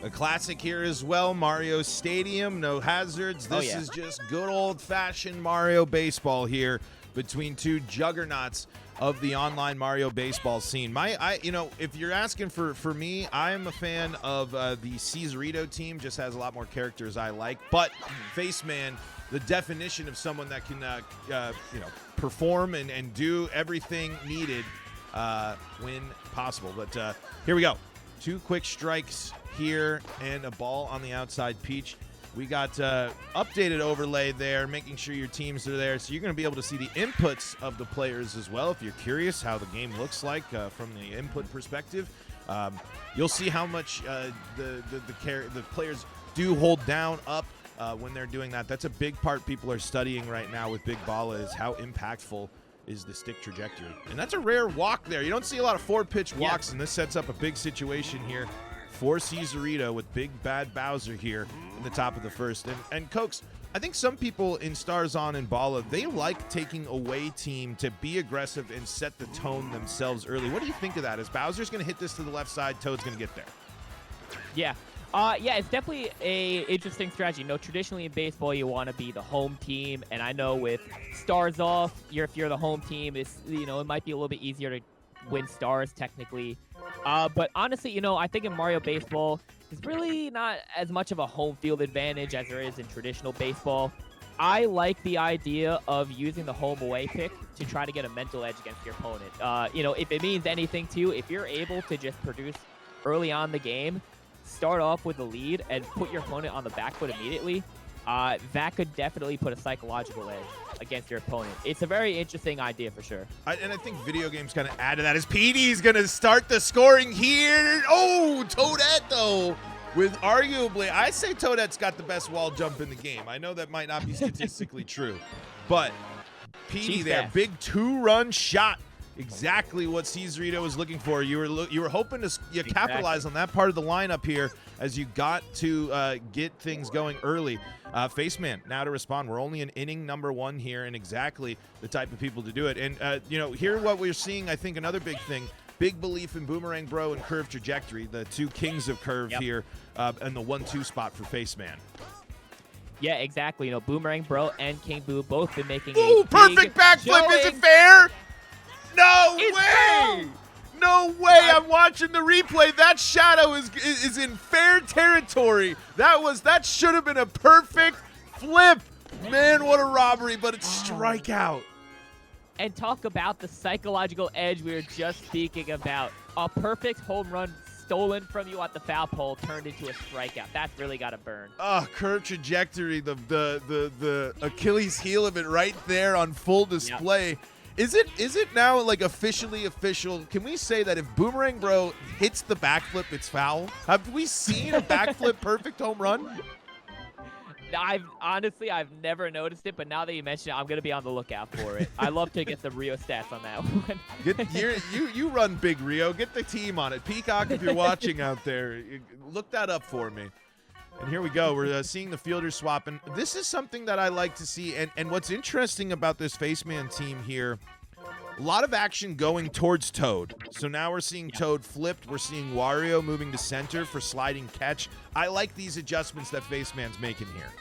A classic here as well, Mario Stadium, no hazards. This yeah. is just good old-fashioned Mario baseball here between two juggernauts of the online Mario baseball scene. If you're asking for me, I'm a fan of the Cézarito team. Just has a lot more characters I like. But Faceman, the definition of someone that can, perform and do everything needed when possible. But here we go. 2 quick strikes here and a ball on the outside. Peach. We got updated overlay there, making sure your teams are there. So you're going to be able to see the inputs of the players as well. If you're curious how the game looks like from the input perspective, you'll see how much the players do hold down up when they're doing that. That's a big part people are studying right now with Big Balla, is how impactful is the stick trajectory. And that's a rare walk there. You don't see a lot of 4-pitch walks, and this sets up a big situation here for Cézarito with Big Bad Bowser here in the top of the first. And Cokes, I think some people in Stars On and Balla, they like taking away team to be aggressive and set the tone themselves early. What do you think of that? As Bowser's going to hit this to the left side, Toad's going to get there. Yeah. It's definitely a interesting strategy. Traditionally in baseball, you want to be the home team, and I know with Stars Off, if you're the home team, it might be a little bit easier to win stars technically. But honestly, I think in Mario Baseball, it's really not as much of a home field advantage as there is in traditional baseball. I like the idea of using the home away pick to try to get a mental edge against your opponent. If it means anything to you, if you're able to just produce early on the game, start off with the lead and put your opponent on the back foot immediately, that could definitely put a psychological edge against your opponent. It's a very interesting idea for sure. And I think video games kind of add to that as PD's going to start the scoring here. Oh, Toadette, though, with arguably, I say Toadette's got the best wall jump in the game. I know that might not be statistically true, but PD there, big 2-run shot. Exactly what Cézarito was looking for. You were hoping to capitalize on that part of the lineup here as you got to get things going early. Faceman, now to respond. We're only in inning number 1 here, and exactly the type of people to do it. And, here what we're seeing, I think another big thing, big belief in Boomerang Bro and Curve Trajectory, the 2 kings of curve here, and the 1-2 spot for Faceman. Yeah, exactly. Boomerang Bro and King Boo both been making a perfect backflip. Is it fair? No way! No way! I'm watching the replay. That shadow is in fair territory. That should have been a perfect flip. Man, what a robbery, but it's strikeout. And talk about the psychological edge we were just speaking about. A perfect home run stolen from you at the foul pole turned into a strikeout. That's really got to burn. Curve trajectory, the Achilles heel of it right there on full display. Yep. Is it now like officially official? Can we say that if Boomerang Bro hits the backflip, it's foul? Have we seen a backflip perfect home run? I've never noticed it, but now that you mention it, I'm gonna be on the lookout for it. I love to get the Rio stats on that one. You run Big Rio. Get the team on it. Peacock, if you're watching out there, look that up for me. And here we go. We're seeing the fielders swap. And this is something that I like to see. And what's interesting about this Faceman team here, a lot of action going towards Toad. So now we're seeing Toad flipped. We're seeing Wario moving to center for sliding catch. I like these adjustments that Faceman's making here.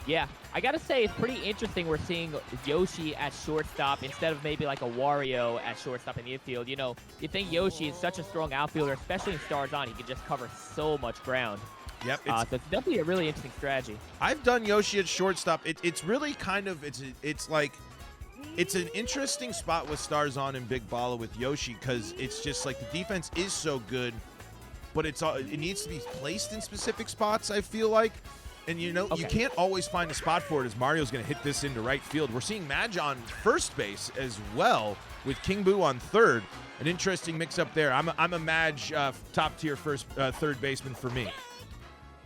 Yeah, I got to say, it's pretty interesting we're seeing Yoshi at shortstop instead of maybe like a Wario at shortstop in the infield. You think Yoshi is such a strong outfielder, especially in Stars On. He can just cover so much ground. Yep. So it's definitely a really interesting strategy. I've done Yoshi at shortstop. It's really kind of, it's an interesting spot with Stars On and Big Balla with Yoshi, because it's just like the defense is so good, but it needs to be placed in specific spots, I feel like. And, you can't always find a spot for it as Mario's going to hit this into right field. We're seeing Madge on first base as well with King Boo on third. An interesting mix-up there. I'm a Madge top-tier third baseman for me.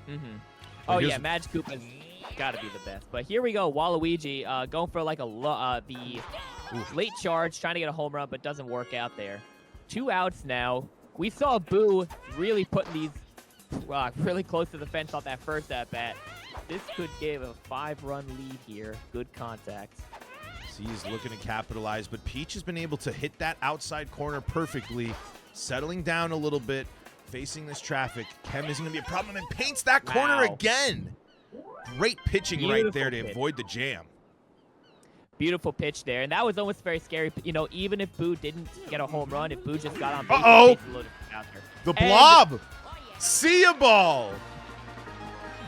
Mm-hmm. Oh, yeah, Madge Koopa's got to be the best. But here we go, Waluigi going for like the late charge, trying to get a home run, but doesn't work out there. 2 outs now. We saw Boo really putting these really close to the fence on that first at-bat. This could give a 5-run lead here. Good contact. He's looking to capitalize, but Peach has been able to hit that outside corner perfectly, settling down a little bit. facing this traffic. Chem isn't going to be a problem and paints that corner again. Great pitching right there to avoid the jam. Beautiful pitch there, and that was almost very scary. You know, even if Boo didn't get a home run, if Boo just got on base, the blob. See ya ball.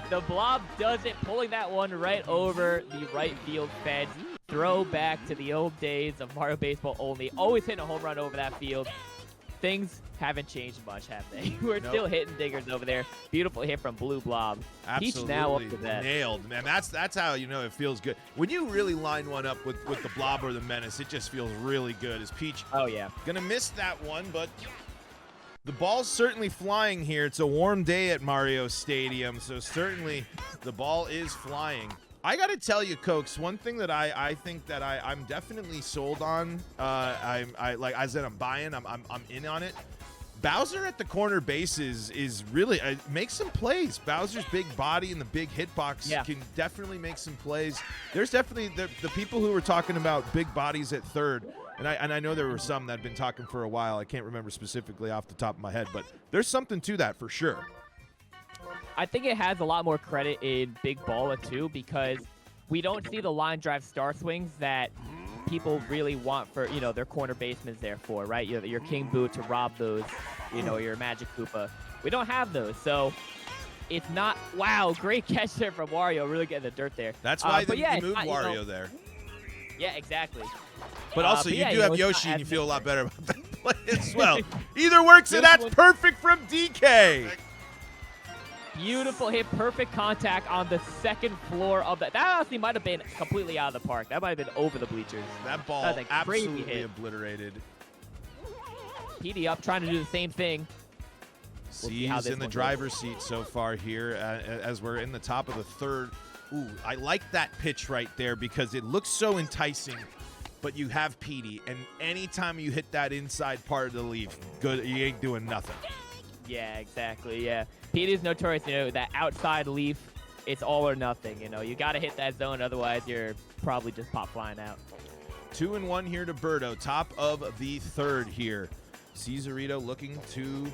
The blob does it, pulling that one right over the right field fence. Throwback to the old days of Mario Baseball only. Always hitting a home run over that field. Things haven't changed much, have they? We're still hitting dingers over there. Beautiful hit from Blue Blob. Absolutely Peach now up to that. Nailed, man. That's how you know it feels good. When you really line one up with the Blob or the Menace, it just feels really good. As Peach, gonna miss that one, but the ball's certainly flying here. It's a warm day at Mario Stadium, so certainly the ball is flying. I got to tell you, Cokes, one thing that I think that I'm definitely sold on. I like as in I'm buying. I'm in on it. Bowser at the corner bases is really makes some plays. Bowser's big body and the big hitbox can definitely make some plays. There's definitely the people who were talking about big bodies at third, and I know there were some that had been talking for a while. I can't remember specifically off the top of my head, but there's something to that for sure. I think it has a lot more credit in Big Balla, too, because we don't see the line drive star swings that people really want for, you know, their corner basemen there for, right? Your King Boo to rob those, you know, your Magic Koopa. We don't have those, so it's not, wow, great catch there from Wario, really getting the dirt there. That's why they moved Wario there. Yeah, exactly. But also, you do have Yoshi, and you feel a lot better about that play as well. Either works, and that's perfect from DK. Beautiful hit, perfect contact on the second floor of that. That honestly might have been completely out of the park. That might have been over the bleachers. That ball absolutely obliterated. PD up, trying to do the same thing. He's in the driver's seat so far here as we're in the top of the third. Ooh, I like that pitch right there because it looks so enticing, but you have PD, and anytime you hit that inside part of the leaf, good, you ain't doing nothing. Yeah, exactly, yeah. PD's notorious, you know, that outside leaf, it's all or nothing, you know. You got to hit that zone, otherwise you're probably just pop flying out. 2-1 here to Birdo, top of the third here. Cézarito looking to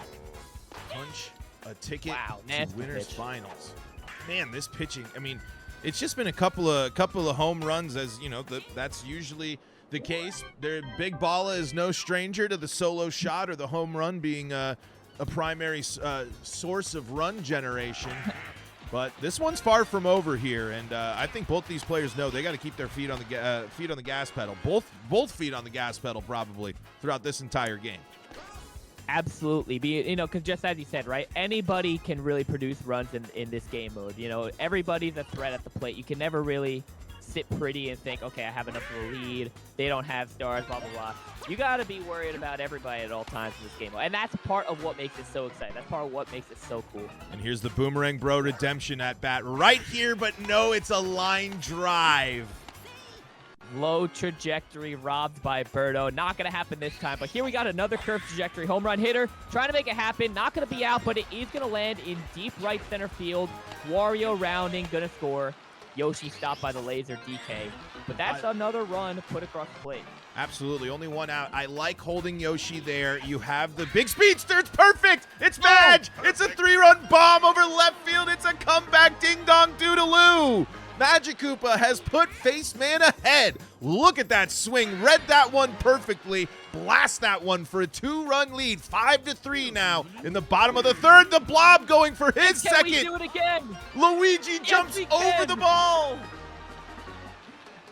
punch a ticket to winners finals. Man, this pitching, I mean, it's just been a couple of home runs, as you know, that's usually the case. Big Balla is no stranger to the solo shot or the home run being a primary source of run generation. But this one's far from over here, and I think both these players know they got to keep their feet on the gas pedal. Both feet on the gas pedal probably throughout this entire game. Absolutely. You know, because just as you said, right, anybody can really produce runs in this game mode. You know, everybody's a threat at the plate. You can never really sit pretty and think, okay, I have enough of a lead. They don't have stars, blah, blah, blah. You got to be worried about everybody at all times in this game. And that's part of what makes it so exciting. That's part of what makes it so cool. And here's the Boomerang Bro redemption at bat right here, but no, it's a line drive. Low trajectory robbed by Birdo. Not going to happen this time, but here we got another curved trajectory home run hitter. Trying to make it happen. Not going to be out, but it is going to land in deep right center field. Wario rounding, going to score. Yoshi stopped by the laser DK. But that's another run put across the plate. Absolutely. Only one out. I like holding Yoshi there. You have the big speedster. It's perfect. It's Madge. It's a 3-run bomb over left field. It's a comeback ding-dong doodaloo. Magic Koopa has put Faceman ahead. Look at that swing. Read that one perfectly. Blast that one for a 2-run lead. 5-3 now in the bottom of the third. The Blob going for his second. Can we do it again? Luigi jumps over the ball.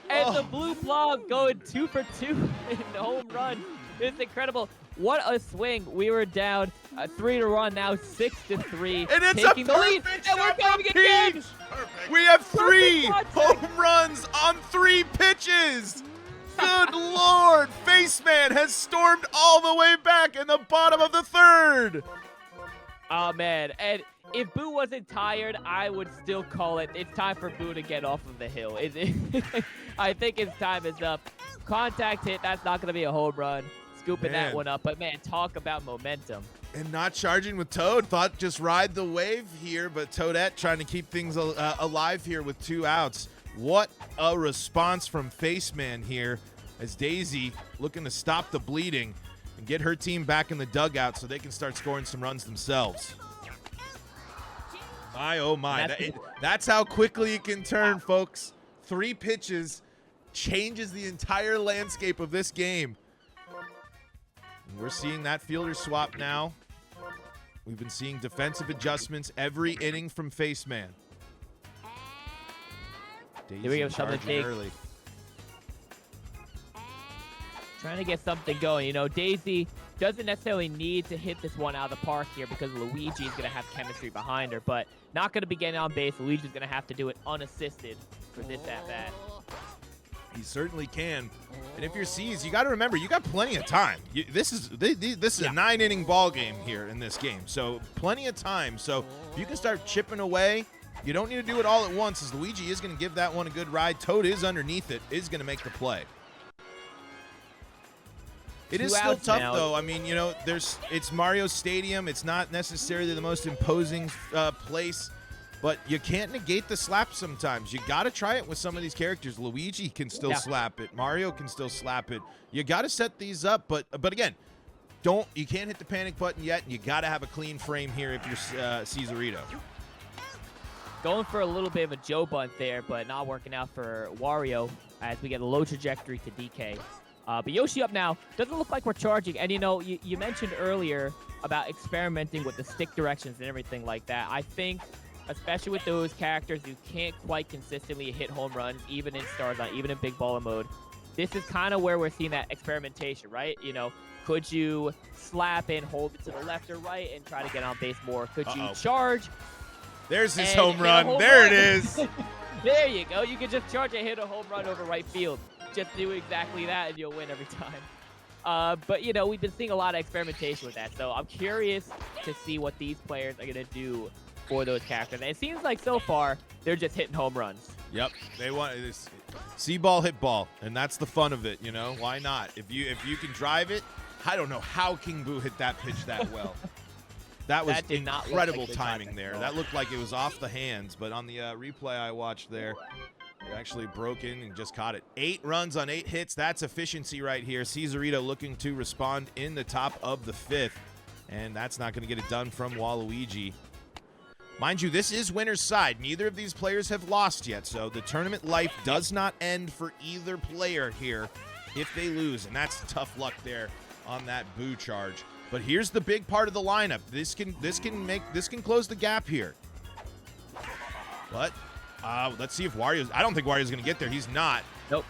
And the Blue Blob going 2 for 2 in the home run. It's incredible. What a swing. We were down 3-1, now 6-3. And it's taking a the lead. And we're going again. Perfect. We have 3 home runs on 3 pitches. Good Lord. Faceman has stormed all the way back in the bottom of the third. Oh, man. And if Boo wasn't tired, I would still call it. It's time for Boo to get off of the hill. I think his time is up. Contact hit. That's not going to be a home run. Scooping that one up. But, man, talk about momentum. And not charging with Toad. Thought just ride the wave here, but Toadette trying to keep things alive here with 2 outs. What a response from Faceman here as Daisy looking to stop the bleeding. and get her team back in the dugout so they can start scoring some runs themselves. My, oh my. That's how quickly it can turn, folks. 3 pitches changes the entire landscape of this game. And we're seeing that fielder swap now. We've been seeing defensive adjustments every inning from Faceman. Here we go, something big. Early. Trying to get something going. You know, Daisy doesn't necessarily need to hit this one out of the park here because Luigi is going to have chemistry behind her, but not going to be getting on base. Luigi's going to have to do it unassisted for this at-bat. He certainly can. And if you're C's, you got to remember, you got plenty of time. This is a 9-inning ball game here in this game, so plenty of time. So if you can start chipping away, you don't need to do it all at once, as Luigi is going to give that one a good ride. Toad is underneath it, is going to make the play. It is still tough, though. I mean, you know, it's Mario Stadium. It's not necessarily the most imposing place, but you can't negate the slap sometimes. You got to try it with some of these characters. Luigi can still slap it. Mario can still slap it. You got to set these up, but again, you can't hit the panic button yet. You got to have a clean frame here if you're Cézarito. Going for a little bit of a Joe bunt there, but not working out for Wario as we get a low trajectory to DK. But Yoshi up now. Doesn't look like we're charging. And, you know, you mentioned earlier about experimenting with the stick directions and everything like that. I think, especially with those characters who can't quite consistently hit home runs, even in Starzon, even in Big Baller mode, this is kind of where we're seeing that experimentation, right? You know, could you slap and hold it to the left or right and try to get on base more? Could you charge? There's his home run. There it is. There you go. You can just charge and hit a home run over right field. Just do exactly that and you'll win every time. But, you know, we've been seeing a lot of experimentation with that. So I'm curious to see what these players are going to do for those characters. And it seems like so far they're just hitting home runs. Yep. They want this see ball, hit ball. And that's the fun of it, you know? Why not? If you can drive it, I don't know how King Boo hit that pitch that well. That was incredible timing there. That looked like it was off the hands, but on the replay I watched there, it actually broke in and just caught it. 8 runs on 8 hits. That's efficiency right here. Cézarito looking to respond in the top of the 5th, and that's not going to get it done from Waluigi. Mind you, this is winner's side. Neither of these players have lost yet, so the tournament life does not end for either player here if they lose, and that's tough luck there on that Boo charge. But here's the big part of the lineup. This can close the gap here. But let's see if Wario's. I don't think Wario's going to get there. He's not. Nope.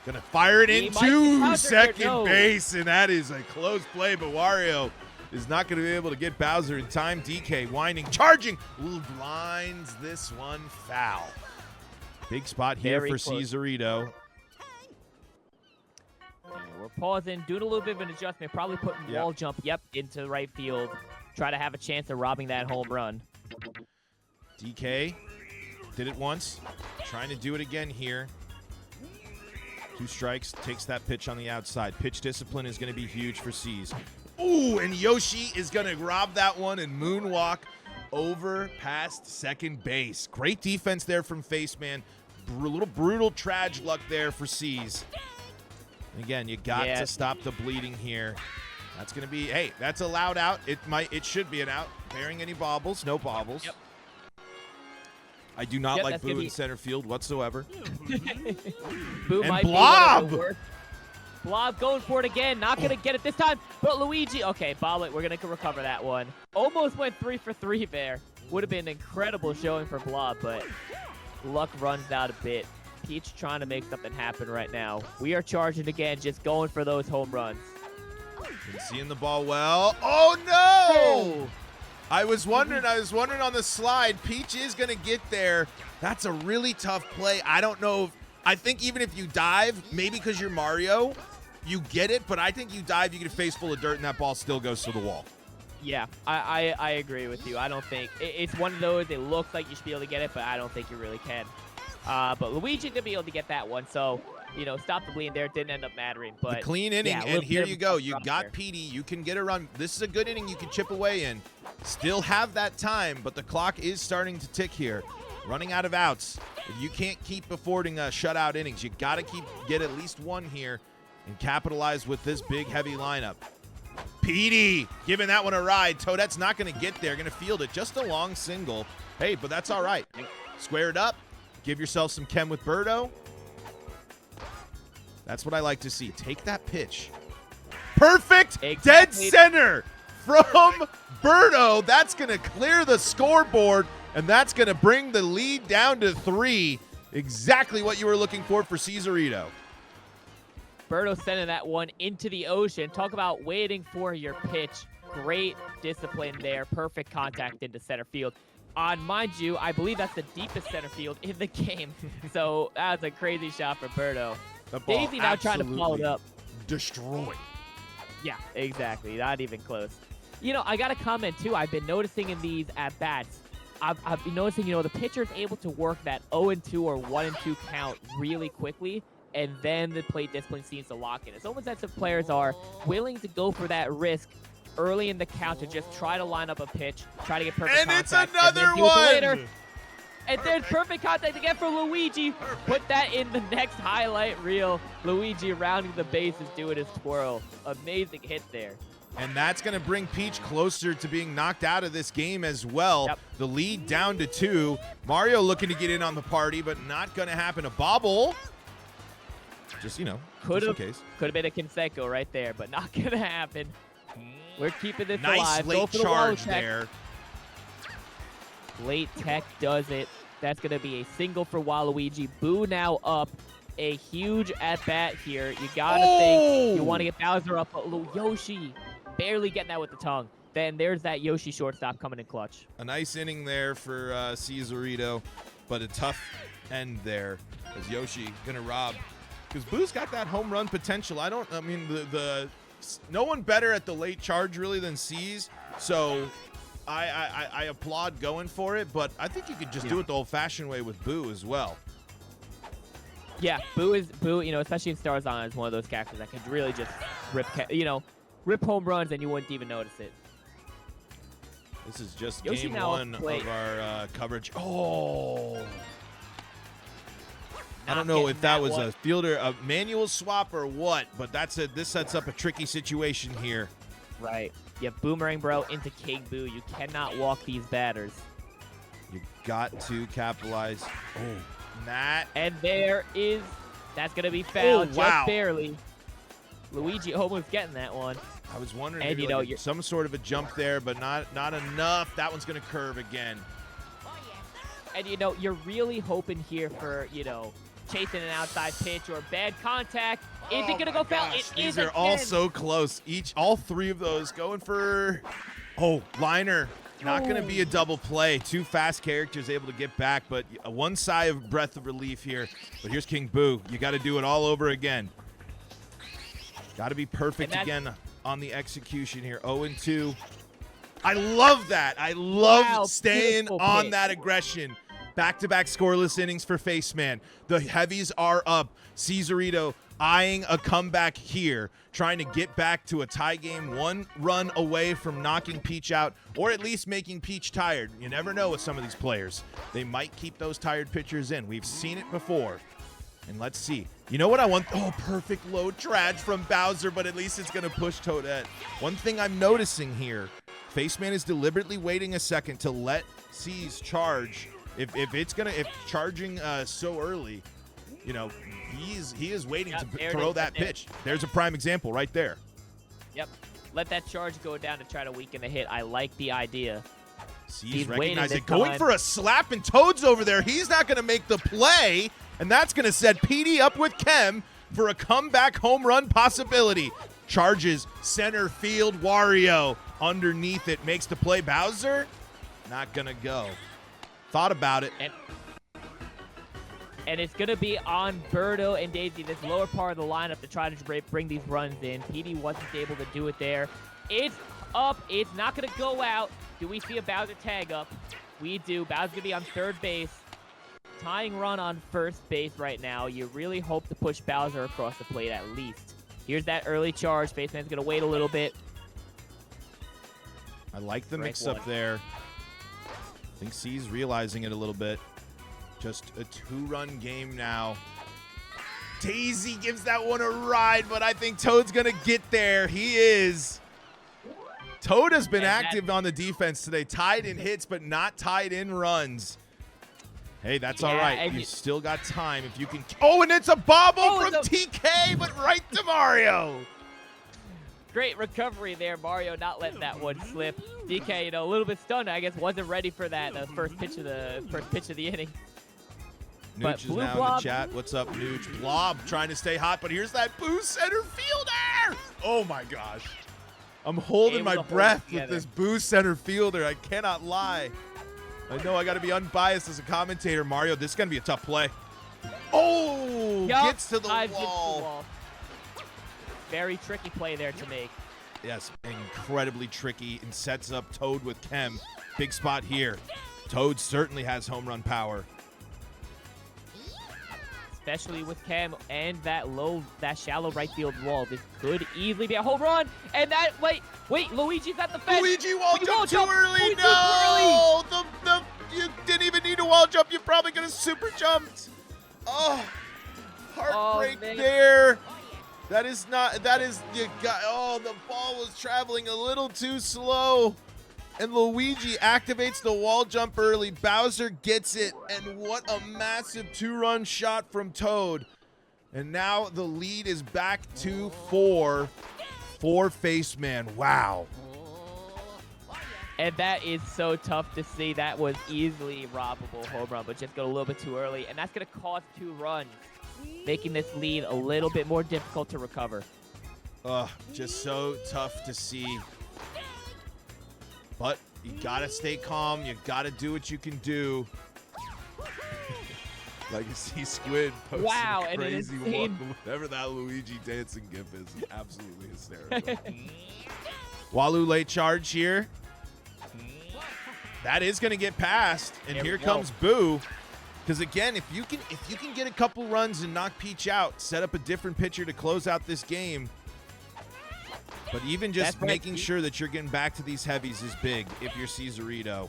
Going to fire it into second base, and that is a close play. But Wario is not going to be able to get Bowser in time. DK winding, charging, blinds this one foul. Big spot here for Cézarito. We're pausing, doing a little bit of an adjustment, probably putting wall jump, into the right field. Try to have a chance of robbing that home run. DK did it once, trying to do it again here. 2 strikes, takes that pitch on the outside. Pitch discipline is going to be huge for C's. Ooh, and Yoshi is going to rob that one and moonwalk over past second base. Great defense there from Faceman. Little brutal trage luck there for C's. Again, you got to stop the bleeding here. That's going to be, hey, that's a loud out. It should be an out. Bearing any bobbles, no bobbles. Yep. I do not like Boo in center field whatsoever. Boo and might Blob! Be Blob going for it again. Not going to get it this time, but Luigi. Okay, Balla, we're going to recover that one. Almost went 3 for 3 there. Would have been an incredible showing for Blob, but luck runs out a bit. Peach trying to make something happen right now. We are charging again, just going for those home runs. Been seeing the ball well. Oh, no! I was wondering on the slide. Peach is going to get there. That's a really tough play. I don't know. I think even if you dive, maybe because you're Mario, you get it. But I think you dive, you get a face full of dirt, and that ball still goes to the wall. Yeah, I agree with you. I don't think. It's one of those, it looks like you should be able to get it, but I don't think you really can. But Luigi going to be able to get that one. So, you know, stop the bleeding there. It didn't end up mattering. But the clean inning, and here you go. You got Petey. You can get a run. This is a good inning you can chip away in. Still have that time, but the clock is starting to tick here. Running out of outs. You can't keep affording shutout innings. You got to get at least one here and capitalize with this big, heavy lineup. Petey giving that one a ride. Toadette's not going to get there. Going to field it. Just a long single. Hey, but that's all right. Square it up. Give yourself some chem with Birdo. That's what I like to see. Take that pitch. Perfect. Exactly. Dead center from Birdo. That's going to clear the scoreboard, and that's going to bring the lead down to 3. Exactly what you were looking for Cézarito. Birdo sending that one into the ocean. Talk about waiting for your pitch. Great discipline there. Perfect contact into center field. Mind you, I believe that's the deepest center field in the game. So that's a crazy shot for Birdo. Daisy now trying to follow it up. Destroyed. Yeah, exactly. Not even close. You know, I got to comment, too. I've been noticing in these at-bats, I've been noticing, the pitcher's able to work that 0-2 or 1-2 count really quickly, and then the plate discipline seems to lock in. It's almost as if players are willing to go for that risk early in the count to just try to line up a pitch, try to get perfect and contact. It's another and one! later. And there's perfect contact again for Luigi. Put that in the next highlight reel. Luigi rounding the bases, doing his twirl. Amazing hit there. And that's going to bring Peach closer to being knocked out of this game as well. Yep. The lead down to 2. Mario looking to get in on the party, but not going to happen. A bobble. Just, just in case. Could have been a Conseco right there, but not going to happen. We're keeping this nice alive. late charge there. Late tech does it. That's going to be a single for Waluigi. Boo now up. A huge at-bat here. You got to think you want to get Bowser up. Yoshi barely getting that with the tongue. Then there's that Yoshi shortstop coming in clutch. A nice inning there for Cézarito, but a tough end there as Yoshi going to rob. Because Boo's got that home run potential. No one better at the late charge really than C's. So I applaud going for it, but I think you could just do it the old-fashioned way with Boo as well. Yeah, Boo, especially in Starzon, is one of those characters that could really just rip home runs and you wouldn't even notice it. This is just Yoshi game now 1 of our coverage. I don't Not know getting if that was one. a fielder, a manual swap or what, but this sets up a tricky situation here. Right. You have Boomerang Bro into King Boo. You cannot walk these batters. You got to capitalize. That. And that's going to be fouled wow. just barely. Luigi almost getting that one. I was wondering And maybe some sort of a jump there, but not enough. That one's going to curve again. And, you're really hoping here for, chasing an outside pitch or bad contact. Is it going to go foul? It These is are all again. so close. All 3 of those going for, liner. Not going to be a double play. 2 fast characters able to get back, but one sigh of breath of relief here. But here's King Boo. You got to do it all over again. Got to be perfect again on the execution here. 0-2. I love that. I love staying on that aggression. Back-to-back scoreless innings for Faceman. The heavies are up. Cézarito eyeing a comeback here, trying to get back to a tie game, 1 run away from knocking Peach out, or at least making Peach tired. You never know with some of these players. They might keep those tired pitchers in. We've seen it before. And let's see. You know what I want? Perfect low trash from Bowser, but at least it's going to push Toadette. One thing I'm noticing here, Faceman is deliberately waiting a second to let C's charge. If charging so early, he is waiting to throw that pitch. There's a prime example right there. Yep. Let that charge go down to try to weaken the hit. I like the idea. He's recognizing it. Going for a slap, and Toad's over there. He's not going to make the play, and that's going to set Petey up with Chem for a comeback home run possibility. Charges center field. Wario underneath it. Makes the play. Bowser, not going to go. Thought about it. And it's going to be on Birdo and Daisy, this lower part of the lineup, to try to bring these runs in. Petey wasn't able to do it there. It's up. It's not going to go out. Do we see a Bowser tag up? We do. Bowser's going to be on third base. Tying run on first base right now. You really hope to push Bowser across the plate at least. Here's that early charge. Spaceman's going to wait a little bit. I like the mix-up there. I think C's realizing it a little bit. Just a 2-run game now. Daisy gives that one a ride, but I think Toad's going to get there. He is. Toad has been active on the defense today. Tied in hits, but not tied in runs. Hey, that's all right. You still got time if you can. Oh, and it's a bobble from TK, but right to Mario. Great recovery there, Mario, not letting that one slip. DK, a little bit stunned, I guess, wasn't ready for that first pitch of the inning. Nooch is now in the chat. What's up, Nooch? Blob trying to stay hot, but here's that boost center fielder. Oh my gosh. I'm holding my breath with this boost center fielder. I cannot lie. I know I got to be unbiased as a commentator. Mario, this is going to be a tough play. Oh, gets to the wall. Very tricky play there to make. Yes, incredibly tricky, and sets up Toad with Kem. Big spot here. Toad certainly has home run power. Especially with Kem and that shallow right field wall. This could easily be a home run. And that, wait, Luigi's at the fence. Luigi wall jump too early. No, you didn't even need a wall jump. You probably could have super jumped. Oh, heartbreak there. You got, the ball was traveling a little too slow. And Luigi activates the wall jump early. Bowser gets it, and what a massive 2-run shot from Toad. And now the lead is back to 4 for Faceman. Wow. And that is so tough to see. That was easily robbable home run, but just got a little bit too early. And that's going to cost 2 runs, making this lead a little bit more difficult to recover. Just so tough to see. But you gotta stay calm. You gotta do what you can do. Legacy Squid posting a crazy one. Whatever that Luigi dancing gif is absolutely hysterical. Walu late charge here. That is gonna get past, and here comes Boo. Because again, if you can get a couple runs and knock Peach out, set up a different pitcher to close out this game. But even just making sure that you're getting back to these heavies is big if you're Cézarito.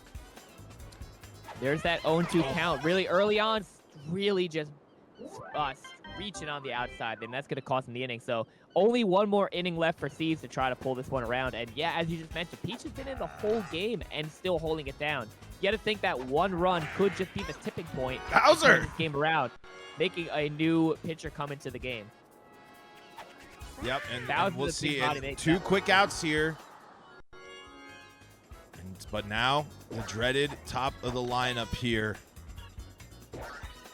There's that 0-2 count. Really early on, really just reaching on the outside. And that's going to cost him the inning. So only one more inning left for Céz to try to pull this one around. And yeah, as you just mentioned, Peach has been in the whole game and still holding it down. You got to think that one run could just be the tipping point. Bowser! This game around, making a new pitcher come into the game. Yep, and we'll see. 2 quick outs here. But now, the dreaded top of the lineup here.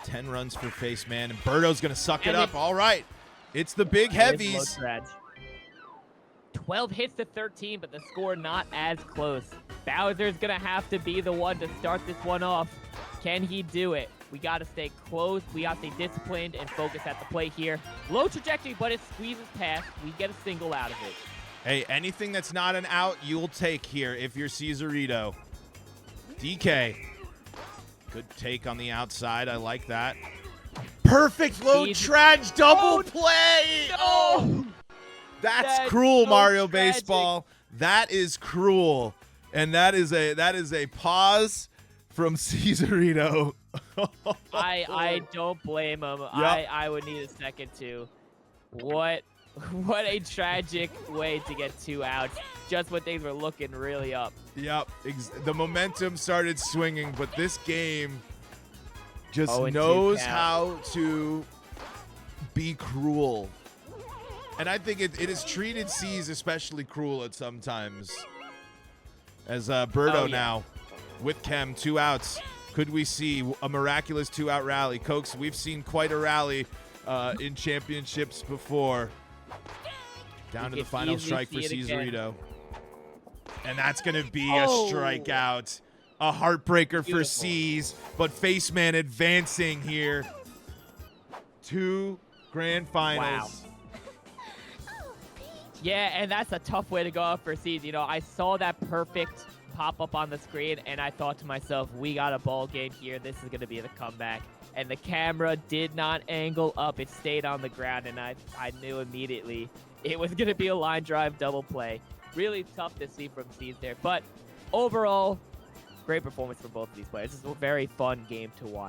10 runs for Faceman, and Birdo's going to suck it up. All right. It's the big heavies. 12 hits to 13, but the score not as close. Bowser's going to have to be the one to start this one off. Can he do it? We got to stay close. We got to stay disciplined and focus at the plate here. Low trajectory, but it squeezes past. We get a single out of it. Hey, anything that's not an out, you'll take here if you're Cézarito. DK. Good take on the outside. I like that. Perfect low traj double play. No. Oh, that's cruel, so Mario Baseball. That is cruel. And that is a pause from Cézarito. I don't blame him. Yep. I would need a second too. What a tragic way to get 2 outs just when things were looking really up. Yep. The momentum started swinging, but this game just knows how to be cruel. And I think it has treated Céz especially cruel at sometimes. As Birdo now with Kem, 2 outs. Could we see a miraculous 2-out rally? Cokes, we've seen quite a rally in championships before. Down to the final strike for Cézarito. And that's going to be a strikeout. A heartbreaker for Céz, but Faceman advancing here. 2 grand finals. Wow. Yeah, and that's a tough way to go out for Céz. I saw that perfect pop up on the screen, and I thought to myself, we got a ball game here. This is going to be the comeback. And the camera did not angle up. It stayed on the ground, and I knew immediately it was going to be a line drive double play. Really tough to see from Céz there. But overall, great performance from both of these players. This is a very fun game to watch.